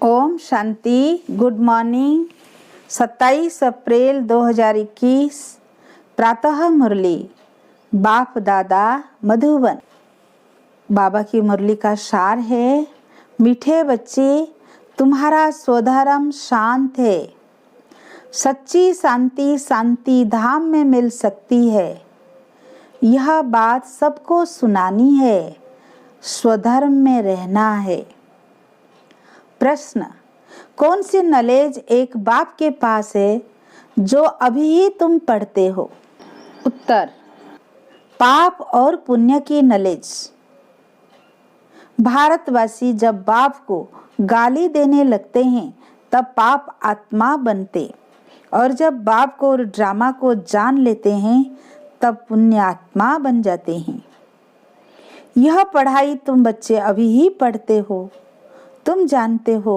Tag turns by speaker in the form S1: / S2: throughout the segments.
S1: Om Shanti. Good morning. 27 अप्रैल 2021 प्रातः मुरली बाप दादा मधुबन। बाबा की मुरली का सार है, मीठे बच्चे तुम्हारा स्वधर्म शांत है। सच्ची शांति शांति धाम में मिल सकती है। यह बात सबको सुनानी है, स्वधर्म में रहना है। प्रश्न, कौन सी नॉलेज एक बाप के पास है जो अभी ही तुम पढ़ते हो? उत्तर, पाप और पुण्य की नॉलेज। भारतवासी जब बाप को गाली देने लगते हैं तब पाप आत्मा बनते, और जब बाप को और ड्रामा को जान लेते हैं तब पुण्य आत्मा बन जाते हैं। यह पढ़ाई तुम बच्चे अभी ही पढ़ते हो। तुम जानते हो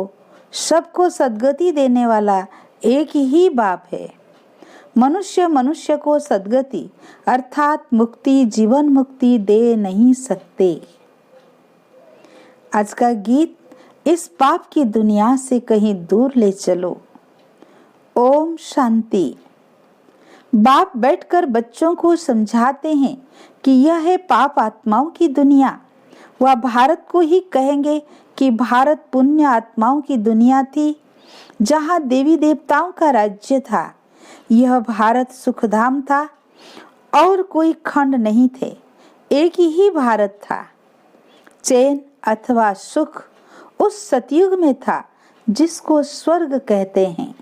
S1: सबको सद्गति देने वाला एक ही बाप है। मनुष्य को सद्गति अर्थात मुक्ति, जीवन मुक्ति दे नहीं सकते। आज का गीत इस पाप की दुनिया से कहीं दूर ले चलो। ओम शांति। बाप बैठकर बच्चों को समझाते हैं कि यह है पाप आत्माओं की दुनिया। वह भारत को ही कहेंगे कि भारत पुण्य आत्माओं की दुनिया थी, जहाँ देवी देवताओं का राज्य था। यह भारत सुखधाम था और कोई खंड नहीं थे, एक ही भारत था। चैन अथवा सुख उस सतयुग में था जिसको स्वर्ग कहते हैं।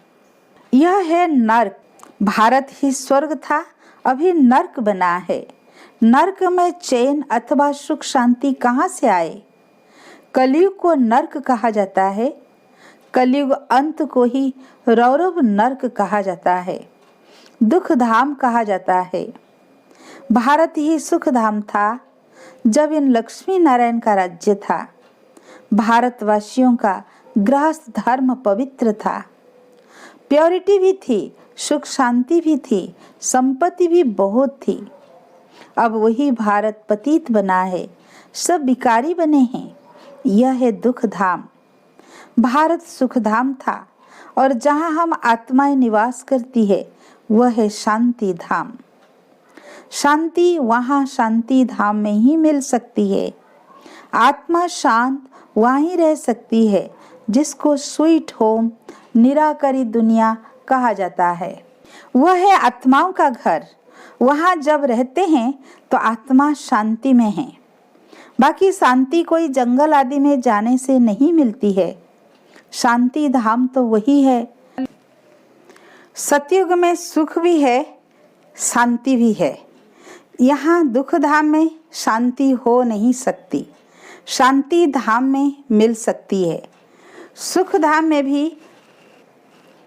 S1: यह है नर्क। भारत ही स्वर्ग था, अभी नर्क बना है। नर्क में चैन अथवा सुख शांति कहाँ से आए? कलयुग को नर्क कहा जाता है। कलयुग अंत को ही रौरव नर्क कहा जाता है, दुख धाम कहा जाता है। भारत ही सुख धाम था जब इन लक्ष्मी नारायण का राज्य था। भारतवासियों का गृहस्थ धर्म पवित्र था। प्योरिटी भी थी, सुख शांति भी थी, संपत्ति भी बहुत थी। अब वही भारत पतित बना है, सब भिखारी बने हैं। यह है दुख धाम। भारत सुख धाम था, और जहाँ हम आत्माएं निवास करती है वह है शांति धाम। शांति वहाँ शांति धाम में ही मिल सकती है। आत्मा शांत वहाँ ही रह सकती है जिसको स्वीट होम, निराकरी दुनिया कहा जाता है। वह है आत्माओं का घर। वहाँ जब रहते हैं तो आत्मा शांति में है। बाकी शांति कोई जंगल आदि में जाने से नहीं मिलती है। शांति धाम तो वही है। सतयुग में सुख भी है, शांति भी है। यहाँ दुख धाम में शांति हो नहीं सकती, शांति धाम में मिल सकती है। सुख धाम में भी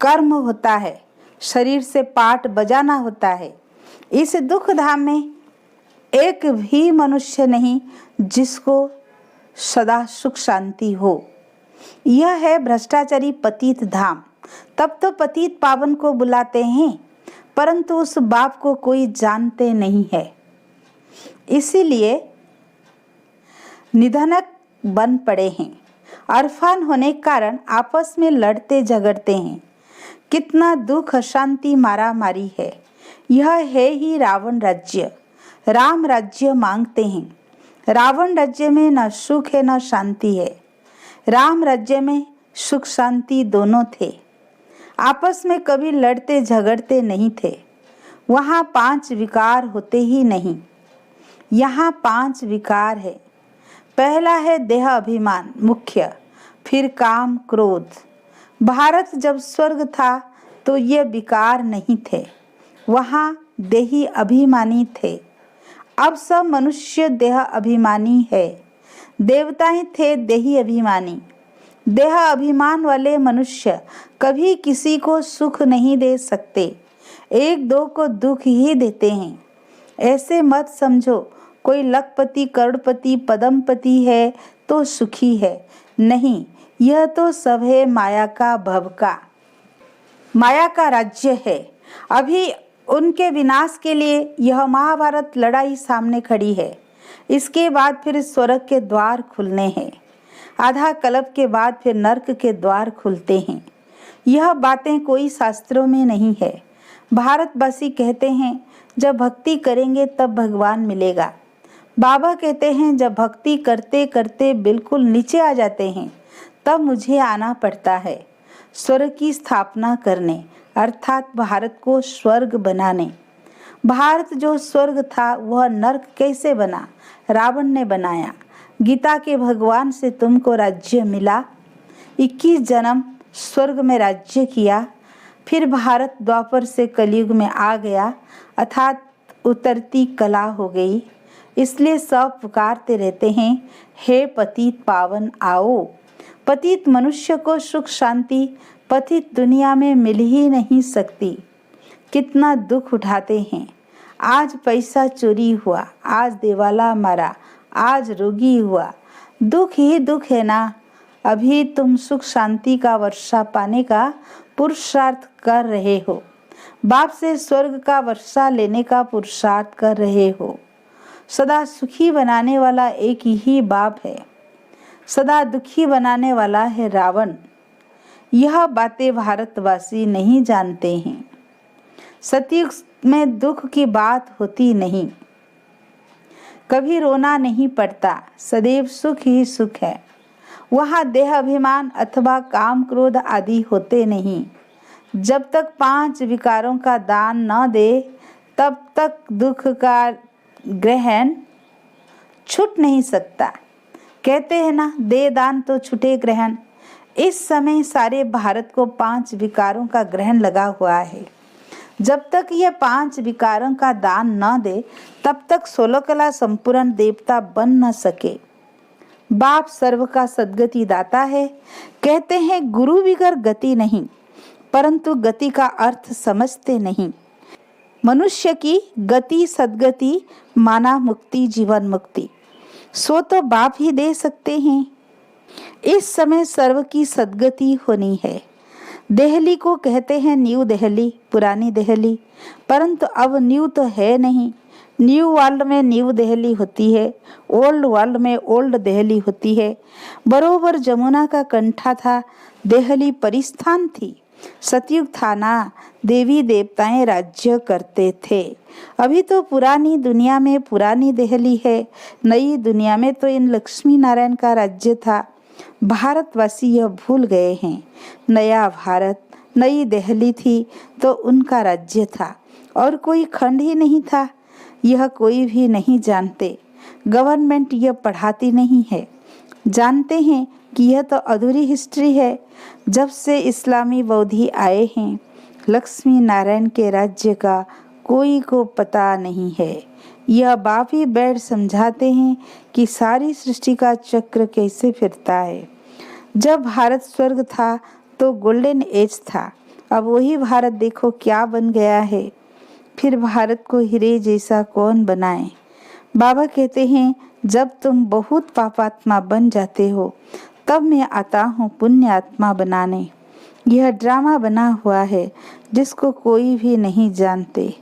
S1: कर्म होता है, शरीर से पाठ बजाना होता है। इस दुख धाम में एक भी मनुष्य नहीं जिसको सदा सुख शांति हो। यह है भ्रष्टाचारी पतित धाम। तब तो पतित पावन को बुलाते हैं, परंतु उस बाप को कोई जानते नहीं है। इसीलिए निधनक बन पड़े हैं। अरफान होने के कारण आपस में लड़ते झगड़ते हैं। कितना दुख, अशांति, मारा मारी है। यह है ही रावण राज्य। राम राज्य मांगते हैं। रावण राज्य में न सुख है न शांति है। राम राज्य में सुख शांति दोनों थे। आपस में कभी लड़ते झगड़ते नहीं थे। वहाँ 5 विकार होते ही नहीं। यहाँ 5 विकार है। पहला है देह अभिमान मुख्य, फिर काम क्रोध। भारत जब स्वर्ग था तो ये विकार नहीं थे, वहाँ देही अभिमानी थे। अब सब मनुष्य देह अभिमानी है। देवताएं थे देही अभिमानी। देह अभिमान वाले मनुष्य कभी किसी को सुख नहीं दे सकते, एक दो को दुख ही देते हैं। ऐसे मत समझो कोई लखपति, करोड़पति, पदमपति है तो सुखी है। नहीं, यह तो सब है माया का भव का। माया का राज्य है। अभी उनके विनाश के लिए यह महाभारत लड़ाई सामने खड़ी है। इसके बाद फिर स्वर्ग के द्वार खुलने हैं। आधा कल्प के बाद फिर नर्क के द्वार खुलते हैं। यह बातें कोई शास्त्रों में नहीं है। भारतवासी कहते हैं जब भक्ति करेंगे तब भगवान मिलेगा। बाबा कहते हैं जब भक्ति करते करते बिल्कुल नीचे आ जाते हैं तब मुझे आना पड़ता है स्वर्ग की स्थापना करने, अर्थात भारत को स्वर्ग बनाने। भारत जो स्वर्ग था वह नर्क कैसे बना? रावण ने बनाया। गीता के भगवान से तुमको राज्य मिला। 21 जन्म स्वर्ग में राज्य किया, फिर भारत द्वापर से कलयुग में आ गया, अर्थात उतरती कला हो गई। इसलिए सब पुकारते रहते हैं, हे पतित पावन आओ। पतित मनुष्य को सुख शांति पतित दुनिया में मिल ही नहीं सकती। कितना दुख उठाते हैं। आज पैसा चोरी हुआ, आज देवाला मारा, आज रोगी हुआ। दुख ही दुख है ना। अभी तुम सुख शांति का वर्षा पाने का पुरुषार्थ कर रहे हो। बाप से स्वर्ग का वर्षा लेने का पुरुषार्थ कर रहे हो। सदा सुखी बनाने वाला एक ही बाप है, सदा दुखी बनाने वाला है रावण। यह बातें भारतवासी नहीं जानते हैं। सतयुग में दुख की बात होती नहीं, कभी रोना नहीं पड़ता, सदैव सुख ही सुख है। वहाँ देह अभिमान अथवा काम क्रोध आदि होते नहीं। जब तक 5 विकारों का दान न दे तब तक दुख का ग्रहण छूट नहीं सकता। कहते हैं ना, दे दान तो छूटे ग्रहण। इस समय सारे भारत को 5 विकारों का ग्रहण लगा हुआ है। जब तक यह 5 विकारों का दान न दे तब तक 16 कला संपूर्ण देवता बन न सके। बाप सर्व का सद्गति दाता है। कहते हैं गुरु बिगर गति नहीं, परंतु गति का अर्थ समझते नहीं। मनुष्य की गति सद्गति माना मुक्ति, जीवन मुक्ति, सो तो बाप ही दे सकते हैं। इस समय सर्व की सद्गति होनी है। दिल्ली को कहते हैं न्यू दिल्ली, पुरानी दिल्ली, परंतु अब न्यू तो है नहीं। न्यू वर्ल्ड में न्यू दिल्ली होती है, ओल्ड वर्ल्ड में ओल्ड दिल्ली होती है। बरोबर जमुना का कंठा था, दिल्ली परिस्थान थी। सतयुग था ना, देवी देवताएं राज्य करते थे। अभी तो पुरानी दुनिया में पुरानी दिल्ली है, नई दुनिया में तो इन लक्ष्मी नारायण का राज्य था। भारतवासी यह भूल गए हैं। नया भारत, नई दिल्ली थी तो उनका राज्य था और कोई खंड ही नहीं था। यह कोई भी नहीं जानते। गवर्नमेंट यह पढ़ाती नहीं है। जानते हैं कि यह तो अधूरी हिस्ट्री है। जब से इस्लामी बौद्धि आए हैं, लक्ष्मी नारायण के राज्य का कोई को पता नहीं है। यह बाप ही बैठ समझाते हैं कि सारी सृष्टि का चक्र कैसे फिरता है। जब भारत स्वर्ग था तो गोल्डन एज था। अब वही भारत देखो क्या बन गया है। फिर भारत को हीरे जैसा कौन बनाए। बाबा कहते हैं जब तुम बहुत पापात्मा बन जाते हो तब मैं आता हूँ पुण्य आत्मा बनाने। यह ड्रामा बना हुआ है जिसको कोई भी नहीं जानते।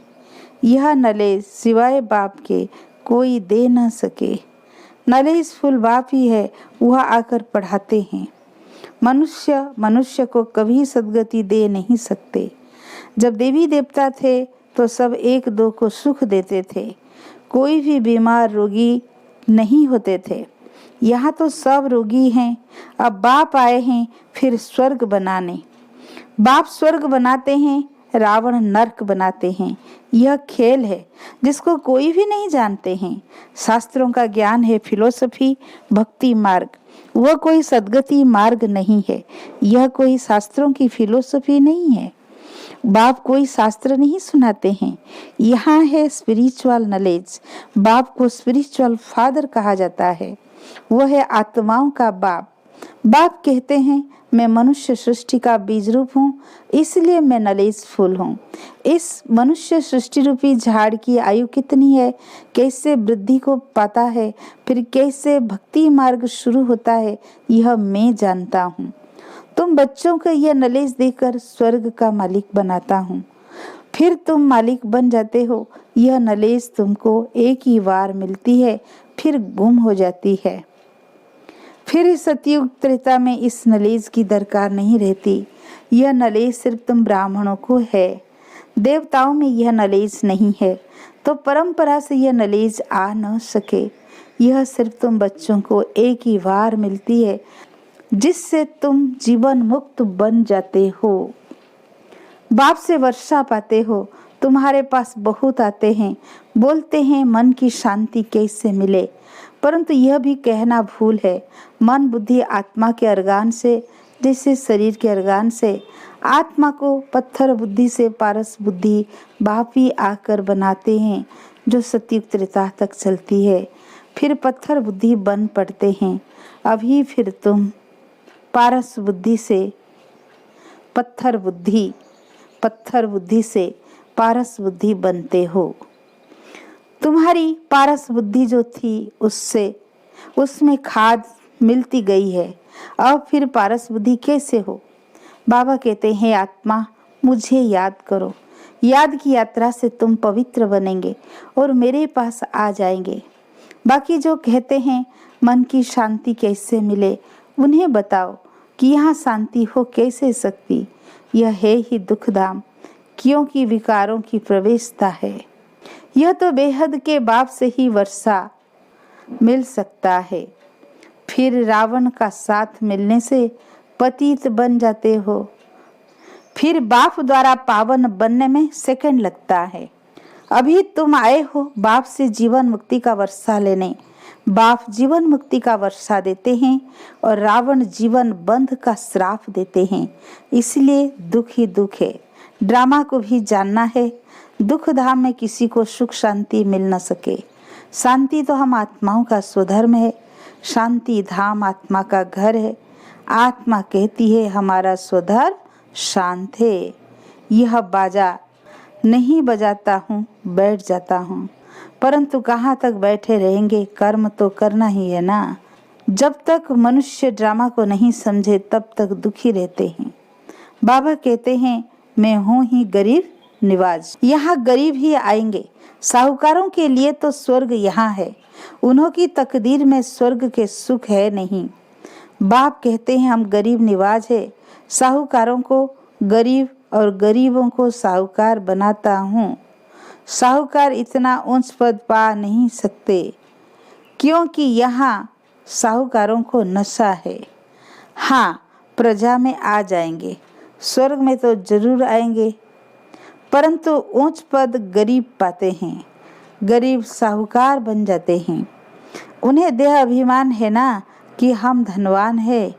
S1: यह नॉलेज सिवाय बाप के कोई दे न सके। नॉलेज फुल बाप ही है, वह आकर पढ़ाते हैं। मनुष्य को कभी सद्गति दे नहीं सकते। जब देवी देवता थे तो सब एक दो को सुख देते थे, कोई भी बीमार रोगी नहीं होते थे। यहाँ तो सब रोगी हैं। अब बाप आए हैं फिर स्वर्ग बनाने। बाप स्वर्ग बनाते हैं, रावण नरक बनाते हैं। यह खेल है जिसको कोई भी नहीं जानते हैं। शास्त्रों का ज्ञान है फिलोसफी, भक्ति मार्ग। वह कोई सद्गति मार्ग नहीं है। यह कोई शास्त्रों की फिलोसफी नहीं है। बाप कोई शास्त्र नहीं सुनाते हैं। यहाँ है स्पिरिचुअल नॉलेज। बाप को स्पिरिचुअल फादर कहा जाता है। वह है आत्माओं का बाप। बाप कहते हैं मैं मनुष्य सृष्टि का बीज रूप हूँ, इसलिए मैं नॉलेजफुल हूँ। इस मनुष्य सृष्टि रूपी झाड़ की आयु कितनी है, कैसे वृद्धि को पाता है, फिर कैसे भक्ति मार्ग शुरू होता है, यह मैं जानता हूँ। तुम बच्चों को यह नॉलेज देकर स्वर्ग का मालिक बनाता हूँ। फिर तुम मालिक बन जाते हो। यह नॉलेज तुमको एक ही बार मिलती है, फिर गुम हो जाती है। फिर इस सतयुग त्रेता में इस नॉलेज की दरकार नहीं रहती। यह नॉलेज सिर्फ तुम ब्राह्मणों को है, देवताओं में यह नॉलेज नहीं है, तो परंपरा से यह नॉलेज आ न सके। यह सिर्फ तुम बच्चों को एक ही बार मिलती है, जिससे तुम जीवन मुक्त बन जाते हो। बाप से वर्षा पाते हो, तुम्हारे पास बहुत आते हैं, बोलते हैं मन की शांति कैसे मिले, परंतु यह भी कहना भूल है मन बुद्धि आत्मा के अर्गान से, जैसे शरीर के अर्गान से। आत्मा को पत्थर बुद्धि से पारस बुद्धि बाप ही आकर बनाते हैं, जो सतयुग त्रेता तक चलती है। फिर पत्थर बुद्धि बन पड़ते हैं। अभी फिर तुम पारस बुद्धि से पत्थर बुद्धि से पारस बुद्धि बनते हो। तुम्हारी पारस बुद्धि जो थी उसमें खाद मिलती गई है। अब फिर पारस बुद्धि कैसे हो? बाबा कहते हैं आत्मा मुझे याद करो। याद की यात्रा से तुम पवित्र बनेंगे और मेरे पास आ जाएंगे। बाकी जो कहते हैं मन की शांति कैसे मिले, उन्हें बताओ कि यहाँ शांति हो कैसे सकती। यह है ही दुखधाम, क्योंकि विकारों की प्रवेशता है। यह तो बेहद के बाप से ही वर्षा मिल सकता है। फिर रावण का साथ मिलने से पतित बन जाते हो। फिर बाप द्वारा पावन बनने में सेकंड लगता है। अभी तुम आए हो बाप से जीवन मुक्ति का वर्षा लेने। बाप जीवन मुक्ति का वर्षा देते हैं और रावण जीवन बंध का श्राप देते हैं। इसलिए दुख ही दुख है। ड्रामा को भी जानना है। दुख धाम में किसी को सुख शांति मिल न सके। शांति तो हम आत्माओं का स्वधर्म है। शांति धाम आत्मा का घर है। आत्मा कहती है हमारा स्वधर्म शांत है। यह बाजा नहीं बजाता हूँ, बैठ जाता हूँ, परंतु कहाँ तक बैठे रहेंगे? कर्म तो करना ही है ना। जब तक मनुष्य ड्रामा को नहीं समझे तब तक दुखी रहते हैं। बाबा कहते हैं मैं हूँ ही गरीब निवाज। यहाँ गरीब ही आएंगे। साहूकारों के लिए तो स्वर्ग यहाँ है। उन्हों की तकदीर में स्वर्ग के सुख है नहीं। बाप कहते हैं हम गरीब निवाज है। साहूकारों को गरीब और गरीबों को साहूकार बनाता हूँ। साहूकार इतना ऊंच पद पा नहीं सकते, क्योंकि यहाँ साहूकारों को नशा है। हाँ, प्रजा में आ जाएंगे, स्वर्ग में तो जरूर आएंगे, परंतु ऊंच पद गरीब पाते हैं। गरीब साहूकार बन जाते हैं। उन्हें देह अभिमान है ना कि हम धनवान है,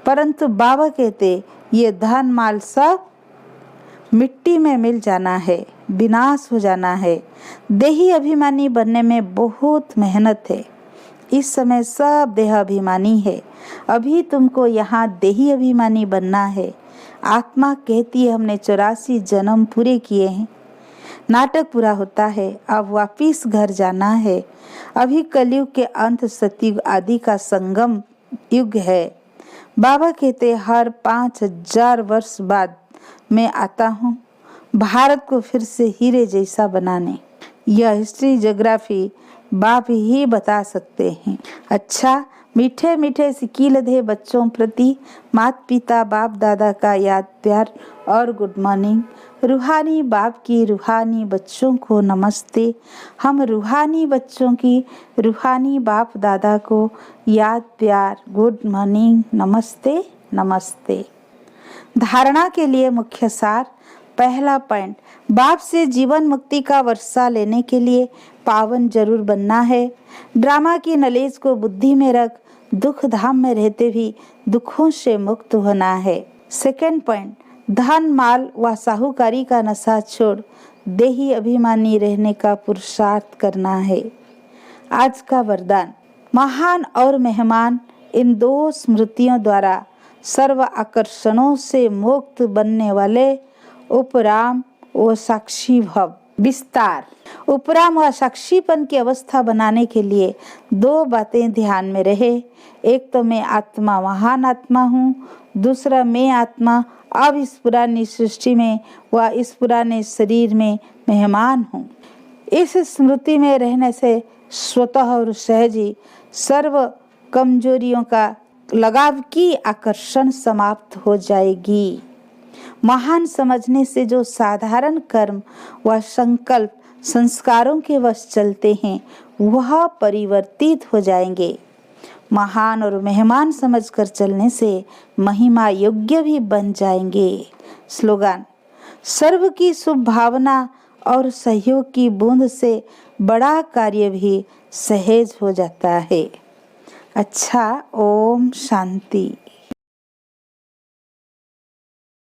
S1: परंतु बाबा कहते ये धन माल सब मिट्टी में मिल जाना है, विनाश हो जाना है। देही अभिमानी बनने में बहुत मेहनत है। इस समय सब देह अभिमानी है। अभी तुमको यहाँ देही अभिमानी बनना है। आत्मा कहती है हमने 84 जन्म पूरे किए हैं। नाटक पूरा होता है, अब वापिस घर जाना है। अभी कलयुग के अंत सतयुग आदि का संगम युग है। बाबा कहते हर 5000 वर्ष बाद मैं आता हूँ भारत को फिर से हीरे जैसा बनाने। यह हिस्ट्री ज्योग्राफी बाप ही बता सकते हैं। अच्छा, मीठे मीठे सिकीलधे बच्चों प्रति माता पिता बाप दादा का याद प्यार और गुड मॉर्निंग। रूहानी बाप की रूहानी बच्चों को नमस्ते। हम रूहानी बच्चों की रूहानी बाप दादा को याद प्यार गुड मॉर्निंग नमस्ते नमस्ते। धारणा के लिए मुख्य सार। पहला पॉइंट, बाप से जीवन मुक्ति का वर्षा लेने के लिए पावन जरूर बनना है। ड्रामा की नॉलेज को बुद्धि में रख दुख धाम में रहते भी दुखों से मुक्त होना है। सेकंड पॉइंट, धन माल व साहूकारी का नशा छोड़ देही अभिमानी रहने का पुरुषार्थ करना है। आज का वरदान, महान और मेहमान इन दो स्मृतियों द्वारा सर्व आकर्षणों से मुक्त बनने वाले उपराम व साक्षी भव। विस्तार, उपराम व साक्षीपन की अवस्था बनाने के लिए दो बातें ध्यान में रहे। एक तो मैं आत्मा महान आत्मा हूँ, दूसरा मैं आत्मा अब इस पुरानी सृष्टि में व इस पुराने शरीर में मेहमान हूँ। इस स्मृति में रहने से स्वतः और सहज ही सर्व कमजोरियों का लगाव की आकर्षण समाप्त हो जाएगी। महान समझने से जो साधारण कर्म व संकल्प संस्कारों के वश चलते हैं वह परिवर्तित हो जाएंगे। महान और मेहमान समझकर चलने से महिमा योग्य भी बन जाएंगे। स्लोगन: सर्व की शुभ भावना और सहयोग की बूंद से बड़ा कार्य भी सहज हो जाता है। अच्छा, ओम शांति।